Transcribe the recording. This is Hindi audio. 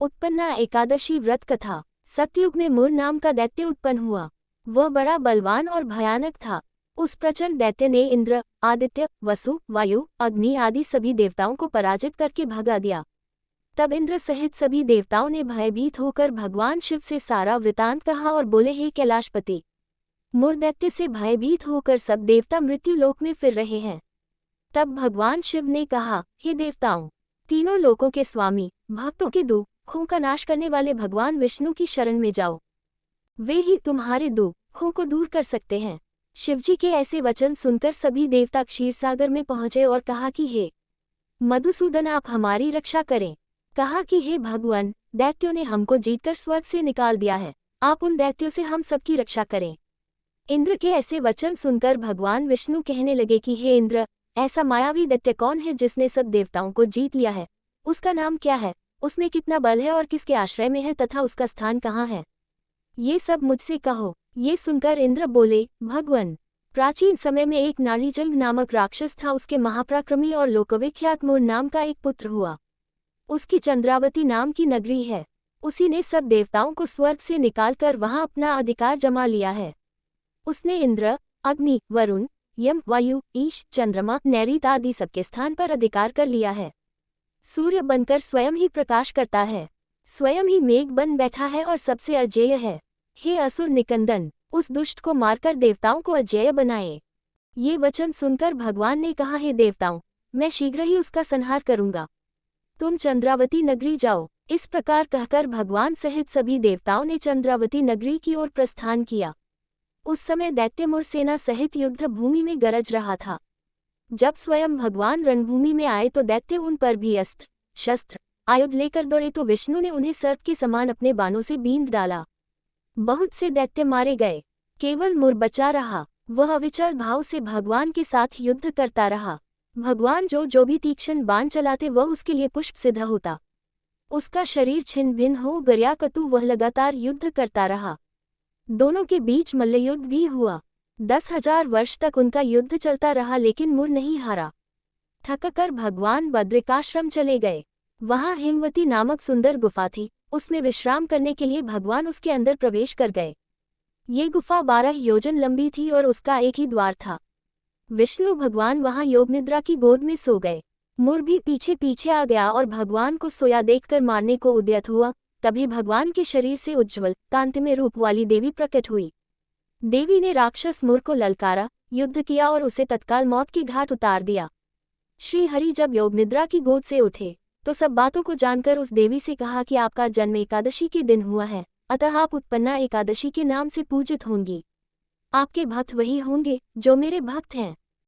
उत्पन्ना एकादशी व्रत कथा। सतयुग में मुर नाम का दैत्य उत्पन्न हुआ। वह बड़ा बलवान और भयानक था। उस प्रचंड दैत्य ने इंद्र, आदित्य, वसु, वायु, अग्नि आदि सभी देवताओं को पराजित करके भगा दिया। तब इंद्र सहित सभी देवताओं ने भयभीत होकर भगवान शिव से सारा वृतांत कहा और बोले, हे कैलाशपति, मुर दैत्य से भयभीत होकर सब देवता मृत्यु लोक में फिर रहे हैं। तब भगवान शिव ने कहा, हे देवताओं, तीनों लोकों के स्वामी, भक्तों के दुखों का नाश करने वाले भगवान विष्णु की शरण में जाओ। वे ही तुम्हारे दुखों को दूर कर सकते हैं। शिवजी के ऐसे वचन सुनकर सभी देवता क्षीरसागर में पहुंचे और कहा कि हे मधुसूदन, आप हमारी रक्षा करें। कहा कि हे भगवान, दैत्यों ने हमको जीतकर स्वर्ग से निकाल दिया है, आप उन दैत्यों से हम सबकी रक्षा करें। इंद्र के ऐसे वचन सुनकर भगवान विष्णु कहने लगे कि हे इंद्र, ऐसा मायावी दैत्य कौन है जिसने सब देवताओं को जीत लिया है? उसका नाम क्या है? उसमें कितना बल है और किसके आश्रय में है तथा उसका स्थान कहाँ है? ये सब मुझसे कहो। ये सुनकर इंद्र बोले, भगवान, प्राचीन समय में एक नाड़ीजंग नामक राक्षस था। उसके महापराक्रमी और लोकविख्यात मुर नाम का एक पुत्र हुआ। उसकी चंद्रावती नाम की नगरी है। उसी ने सब देवताओं को स्वर्ग से निकालकर वहां अपना अधिकार जमा लिया है। उसने इंद्र, अग्नि, वरुण, यम, वायु, ईश, चंद्रमा, नैऋत आदि सबके स्थान पर अधिकार कर लिया है। सूर्य बनकर स्वयं ही प्रकाश करता है, स्वयं ही मेघ बन बैठा है और सबसे अजेय है। हे असुर निकंदन, उस दुष्ट को मारकर देवताओं को अजेय बनाए। ये वचन सुनकर भगवान ने कहा, हे देवताओं, मैं शीघ्र ही उसका संहार करूंगा। तुम चंद्रावती नगरी जाओ। इस प्रकार कहकर भगवान सहित सभी देवताओं ने चंद्रावती नगरी की ओर प्रस्थान किया। उस समय दैत्य मुर सेना सहित युद्ध भूमि में गरज रहा था। जब स्वयं भगवान रणभूमि में आए तो दैत्य उन पर भी अस्त्र शस्त्र आयुध लेकर दौड़े, तो विष्णु ने उन्हें सर्प के समान अपने बाणों से बींध डाला। बहुत से दैत्य मारे गए, केवल मुर बचा रहा। वह अविचल भाव से भगवान के साथ युद्ध करता रहा। भगवान जो भी तीक्ष्ण बाण चलाते वह उसके लिए पुष्प सिद्ध होता। उसका शरीर छिन्न भिन्न हो गया, कतु वह लगातार युद्ध करता रहा। दोनों के बीच मल्लयुद्ध भी हुआ। 10,000 वर्ष तक उनका युद्ध चलता रहा, लेकिन मुर नहीं हारा। थककर भगवान बद्रिकाश्रम चले गए। वहां हिमवती नामक सुंदर गुफा थी। उसमें विश्राम करने के लिए भगवान उसके अंदर प्रवेश कर गए। ये गुफा 12 योजन लंबी थी और उसका एक ही द्वार था। विष्णु भगवान वहां योग निद्रा की गोद में सो गए। मुर भी पीछे पीछे आ गया और भगवान को सोया देखकर मारने को उद्यत हुआ। तभी भगवान के शरीर से उज्ज्वल कांतिमय रूप वाली देवी प्रकट हुई। देवी ने राक्षस मुर को ललकारा, युद्ध किया और उसे तत्काल मौत की घाट उतार दिया। श्री हरि जब योग निद्रा की गोद से उठे तो सब बातों को जानकर उस देवी से कहा कि आपका जन्म एकादशी के दिन हुआ है, अतः आप उत्पन्ना एकादशी के नाम से पूजित होंगी। आपके भक्त वही होंगे जो मेरे भक्त हैं।